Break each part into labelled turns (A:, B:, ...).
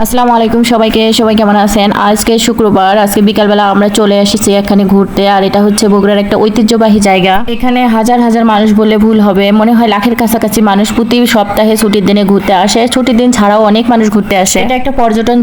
A: আসসালামু আলাইকুম সবাইকে। সবাই কেমন আছেন? আজকে শুক্রবার, আজকে বিকালবেলা আমরা চলে এসেছি এখানে ঘুরতে। আর এটা হচ্ছে বগুড়ার একটা ঐতিহ্যবাহী জায়গা। এখানে হাজার হাজার মানুষ বললে ভুল হবে, মনে হয় লাখের কাছাকাছি মানুষ প্রতি সপ্তাহে ছুটির দিনে ঘুরতে আসে। ছুটির দিন ছাড়াও অনেক মানুষ ঘুরতে আসে। এটা একটা পর্যটন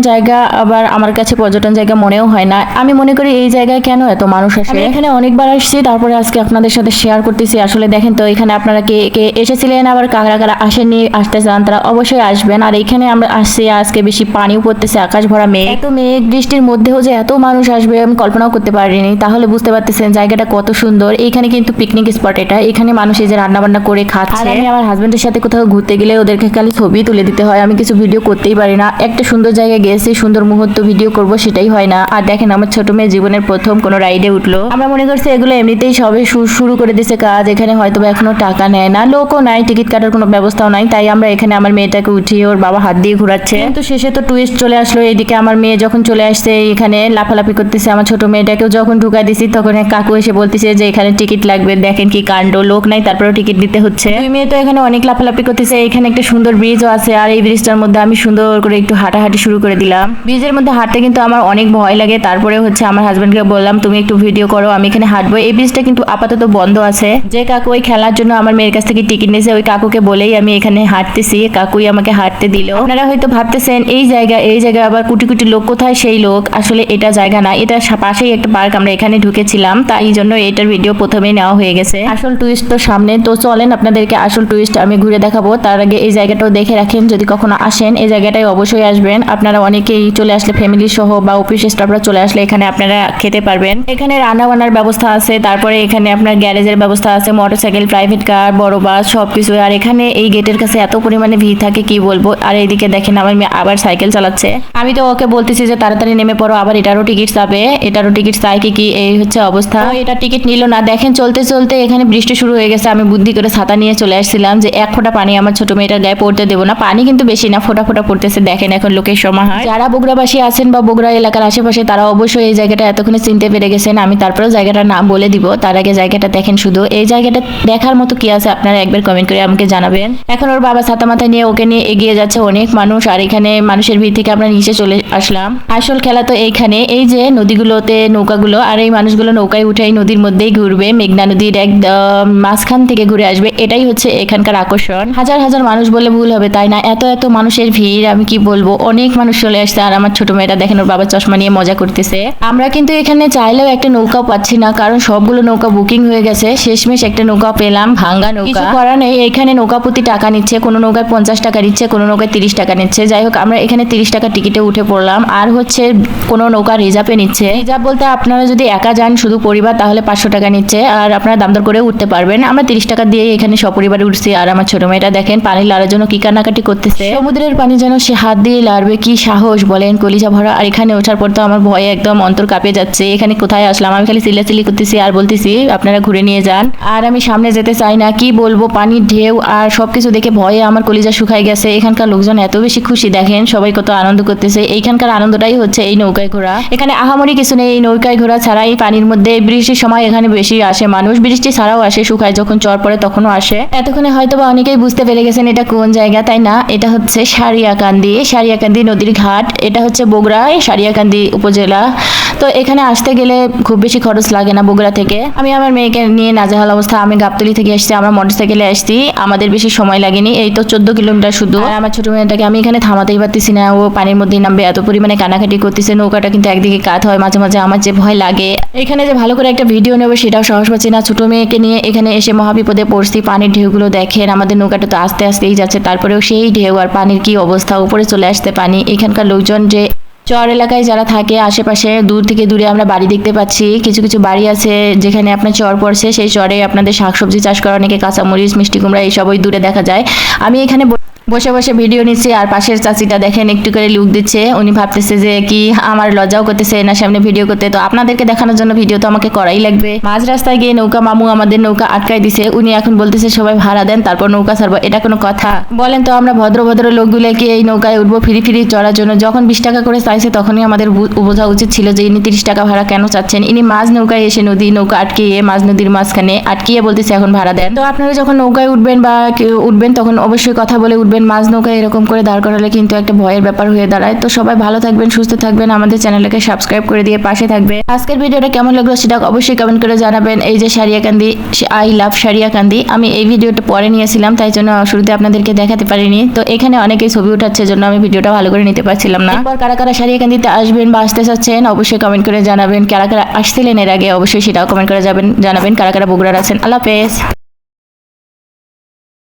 A: জায়গা, আবার আমার কাছে পর্যটন জায়গা মনেও হয় না। আমি মনে করি এই জায়গায় কেন এত মানুষ আসে। আমি এখানে অনেকবার আসছি, তারপরে আজকে আপনাদের সাথে শেয়ার করতেছি। আসলে দেখেন তো, এখানে আপনারা কে কে এসেছিলেন, আবার কারা কারা আসেননি, আসতে চান তারা অবশ্যই আসবেন। আর এখানে আমরা আসছি, আজকে বেশি পানিও পড়তেছে, আকাশ ভরা মেঘ। এত মেঘ বৃষ্টির মধ্যেও যে এত মানুষ আসবে আমি কল্পনাও করতে পারিনি। তাহলে বুঝতে পারতেছেন জায়গাটা কত সুন্দর। এইখানে কিন্তু পিকনিক স্পট এটা। এখানে মানুষ এই যে রান্না বান্না করে খাচ্ছে। আমি আমার হাজবেন্ডের সাথে কোথাও ঘুরতে গেলে ওদেরকে খালি ছবি তুলে দিতে হয়, আমি কিছু ভিডিও করতেই পারি না। একটা সুন্দর জায়গায় গেছি, সুন্দর মুহূর্ত ভিডিও করব সেটাই হয় না। আর দেখেন আমার ছোট মেয়ে জীবনের প্রথম কোনো রাইডে উঠলো। আমরা মনে করছি এগুলো এমনিতেই সবে শুরু করে দিয়েছে কাজ। এখানে হয়তো এখনো টাকা নেয় না, লোকও নাই, টিকিট কাটার কোনো ব্যবস্থাও নাই। তাই আমরা এখানে আমার মেয়েটাকে উঠিয়ে ওর বাবা হাত দিয়ে ঘোরাচ্ছে। তো শেষে তো টুরিস্ট চলে আসলো। এইদিকে আমার মেয়ে যখন চলে আসছে এখানে লাফালাফি করতেছে। আমার ছোট মেয়েটাকেও যখন ঢুকাই দিছি তখন এক কাকু এসে বলতেছে যে এখানে টিকিট লাগবে। দেখেন কি কাণ্ড, লোক নাই তারপরেও টিকিট দিতে হচ্ছে। দুই মেয়ে তো এখানে অনেক লাফালাফি করতেছে। এখানে একটা সুন্দর ব্রিজও আছে, আর এই ব্রিজটার মধ্যে আমি সুন্দর করে একটু হাঁটাহাঁটি শুরু করে দিলাম। ব্রিজের মধ্যে হাঁটতে কিন্তু আমার অনেক ভয় লাগে। তারপরে হচ্ছে আমার হাজবেন্ডকে বললাম তুমি একটু ভিডিও করো, আমি এখানে হাঁটবো। এই ব্রিজটা কিন্তু আপাতত বন্ধ আছে। যে কাকু ওই খেলার জন্য আমার মেয়ের কাছ থেকে টিকিট নিয়েছে, ওই কাকুকে বলেই আমি এখানে হাঁটতেছি। কাকুই আমাকে হাঁটতে দিল। আপনারা হয়তো ভাবতেছেন এই জায়গায় আবার কোটি কোটি লোক, কোথায় সেই লোক? আসলে এটা জায়গা না, এটা পাশেই একটা পার্ক। আমরা এখানে ঢুকেছিলাম, তাই জন্য এটার ভিডিও প্রথমেই নেওয়া হয়ে গেছে। আসল টুরিস্ট তো সামনে, তো চলেন আপনাদেরকে আসল টুরিস্ট আমি ঘুরে দেখাবো। তার আগে এই জায়গাটাও দেখে রাখেন, যদি কখনো আসেন এই জায়গাটায় অবশ্যই আসবেন। আপনারা অনেকেই চলে আসলে ফ্যামিলি সহ বা অফিস স্টাফরা চলে আসলে এখানে আপনারা খেতে পারবেন। এখানে রান্না বান্নার ব্যবস্থা আছে, তারপরে এখানে আপনার গ্যারেজের ব্যবস্থা আছে, মোটরসাইকেল, প্রাইভেট কার, বড় বাস সবকিছু। আর এখানে এই গেটের কাছে এত পরিমাণে ভিড় থাকে কি বলবো। আর এইদিকে দেখেন আমার মেয়ে আবার সাইকেল চালাচ্ছে। আমি তো ওকে বলতেছি যে তাড়াতাড়ি নেমে পড়ো, আবার এটারও টিকিট চাবে, এটারও টিকিট চাই কি এই হচ্ছে অবস্থা। এটা টিকিট নিল না। দেখেন চলতে চলতে এখানে বৃষ্টি শুরু হয়ে গেছে। আমি বুদ্ধি করে ছাতা নিয়ে চলে আসছিলাম যে এক ফোঁটা পানি আমার ছোট মেয়েটার গায়ে পড়তে দেবো না। পানি কিন্তু বেশি না, ফোঁটা ফোঁটা পড়তেছে। দেখেন এখন লোকের সমাহার। যারা বগুড়াবাসী আছেন বা বগুড়া এলাকার আশেপাশে তারা অবশ্যই এই জায়গাটা এতক্ষণে চিনতে পেরে গেছেন। আমি তারপরেও জায়গাটার নাম বলে দিব। তার আগে জায়গাটা দেখেন শুধু। এই জায়গাটা দেখার মতো কি আছে আপনারা একবার কমেন্ট করে আমাকে জানাবেন। এখন ওর বাবা ছাতা মাথায় নিয়ে ওকে নিয়ে এগিয়ে যাচ্ছে অনেক মানুষ। আর এখানে মানুষের ভিড় থেকে আমরা নিচে চলে আসলাম। আসল খেলা তো এইখানে, এই যে নদীগুলোতে নৌকাগুলো, আর এই মানুষগুলো নৌকায় উঠে নদীর মধ্যেই ঘুরবে, মেঘনা নদীর একদম মাঝখান থেকে ঘুরে আসবে। এটাই হচ্ছে এখানকার আকর্ষণ। হাজার হাজার মানুষ বলে ভুল হবে, তাই না? এত এত মানুষের ভিড়, আমি কি বলবো, অনেক মানুষ চলে আসছে। আর আমার ছোট মেয়েটা দেখেন ওর বাবা চশমা নিয়ে মজা করতেছে। আমরা কিন্তু এখানে চাইলেও একটা নৌকাও পাচ্ছি না, কারণ সবগুলো নৌকা বুকিং হয়ে গেছে। শেষমেশ একটা নৌকা পেলাম, ভাঙ্গা নৌকা। কিছু করার নেই, এখানে নৌকা প্রতি টাকা নিচ্ছে। কোনো নৌকায় 50 টাকা নিচ্ছে, কোনো নৌকায় 30 টাকা নিচ্ছে। যাই হোক আমরা এখানে 30 টাকা টিকিটে উঠে পড়লাম। আর হচ্ছে কোনো নৌকা রিজার্ভে নিচ্ছে। রিজার্ভ বলতে আপনারা যদি একা যান শুধু পরিবার তাহলে 500 টাকা নিচ্ছে, আর আপনারা দাম দর করে উঠতে পারবেন। আমরা 30 টাকা দিয়ে এখানে সপরিবারে উঠছি। আর আমার ছোট মেয়েটা দেখেন পানি লাড়ার জন্য কি কান্নাকাটি করতেছে। সমুদ্রের পানি যেন সে হাত দিয়ে লাড়বে, কি সাহস বলেন, কলিজা ভরা। আর এখানে ওঠার পর তো আমার ভয়ে একদম অন্তর কাঁপে যাচ্ছে। এখানে কোথায় আসলাম? আমি খালি চিল্লাচিল্লি করতেছি আর বলতেছি আপনারা ঘুরে নিয়ে যান। আর আমি সামনে যেতে চাই না, কি বলবো, পানির ঢেউ আর সবকিছু দেখে ভয়ে আমার কলিজা শুকাই গেছে। এখানকার লোকজন এত বেশি খুশি, দেখেন সবাই কত আনন্দ করতেছে। এইখানকার আনন্দটাই হচ্ছে এই নৌকায় ঘোরা। এখানে আহামরি কিছু নেই, এই নৌকায় ঘোরা ছাড়াই পানির মধ্যে। বৃষ্টির সময় এখানে বেশি আসে মানুষ, বৃষ্টি ছাড়াও আসে, শুকায় যখন চর পড়ে তখনও আসে। এতক্ষণে হয়তো বা অনেকেই বুঝতে পেরে গেছেন এটা কোন জায়গা, তাই না? এটা হচ্ছে সারিয়াকান্দি নদীর ঘাট। এটা হচ্ছে বগুড়ায় সারিয়াকান্দি উপজেলা। তো এখানে আসতে গেলে খুব বেশি খরচ লাগে না বগুড়া থেকে। আমি আমার মেয়েকে নিয়ে নাজেহাল অবস্থা। আমি গাবতলী থেকে এসেছি, আমরা মোটরসাইকেলে আসছি, আমাদের বেশি সময় লাগেনি। এই তো 14 কিলোমিটার শুধু। আর আমার ছোট মেয়েটাকে আমি এখানে থামাতেই পারতেছি না, ও পানির মধ্যেই নামবে, এত পরিমাণে কানাকাটি করতেছে। নৌকাটা কিন্তু একদিকে কাত হয়, মাঝে মাঝে আমার যে ভয় লাগে। এখানে যে ভালো করে একটা ভিডিও নেবো সেটাও সাহস পাচ্ছি না। ছোট মেয়েকে নিয়ে এখানে এসে মহাবিপদে পড়ছি। পানির ঢেউগুলো দেখেন, আমাদের নৌকাটা তো আস্তে আস্তেই যাচ্ছে, তারপরেও সেই ঢেউ আর পানির কি অবস্থা, উপরে চলে আসতে পানি। এখানকার লোকজন যে চর এলাকায় যারা থাকে আশেপাশে, দূর থেকে দূরে আমরা বাড়ি দেখতে পাচ্ছি। কিছু কিছু বাড়ি আছে যেখানে আপনার চর পড়ছে, সেই চরে আপনাদের শাকসবজি চাষ করা, অনেকে কাঁচামরিচ, মিষ্টি কুমড়া এইসবই দূরে দেখা যায়। আমি এখানে বসে বসে ভিডিও নিচ্ছি। আর পাশের চাচিটা দেখেন একটু করে লুক দিচ্ছে, উনি ভাবতেছে যে কি আমার লজ্জাও করতেছে না সামনে ভিডিও করতে। তো আপনাদেরকে দেখানোর জন্য ভিডিও তো আমাকে করাই লাগবে। মাঝ রাস্তায় গিয়ে নৌকা মামু আমাদের নৌকা আটকাই দিছে। উনি এখন বলতেছে সবাই ভাড়া দেন তারপর নৌকা ছাড়বো। এটা কোনো কথা বলেন তো? আমরা ভদ্র ভদ্র লোকগুলো কি এই নৌকায় উঠবো ফিরি ফিরি চড়ার জন্য? যখন 20 টাকা করে চাইছে তখনই আমাদের বোঝা উচিত ছিল যে ইনি 30 টাকা ভাড়া কেন চাচ্ছেন। ইনি মাঝ নৌকায় এসে নৌকা আটকিয়ে, মাঝ নদীর মাঝখানে আটকিয়ে বলতেছে এখন ভাড়া দেন। তো আপনারা যখন নৌকায় উঠবেন বা উঠবেন তখন অবশ্যই কথা বলে উঠবেন। দেখবেন মাঝ নৌকায় এরকম করে দাঁড় করালে কিন্তু একটা ভয়ের ব্যাপার হয়ে দাঁড়ায়। তো সবাই ভালো থাকবেন, সুস্থ থাকবেন, আমাদের চ্যানেলটাকে সাবস্ক্রাইব করে দিয়ে পাশে থাকবে। আজকের ভিডিওটা কেমন লাগলো সেটা অবশ্যই কমেন্ট করে জানাবেন। এই যে সারিয়াকান্দি, আই লাভ সারিয়াকান্দি, আমি এই ভিডিওটা পরে নিয়েছিলাম, তাই জন্য শুরুতে আপনাদেরকে দেখাতে পারিনি। তো এখানে অনেকেই ছবি উঠাচ্ছে জন্য আমি ভিডিওটা ভালো করে নিতে পারছিলাম না। এরপর কারা কারা সারিয়াকান্দিতে আসবেন বা আসতে চাচ্ছেন অবশ্যই কমেন্ট করে জানাবেন। কারা কারা আসছিলেন এর আগে অবশ্যই সেটাও কমেন্ট করে জানাবেন। কারা কারা বগুড়ার আছেন। আল্লাহ হাফেজ।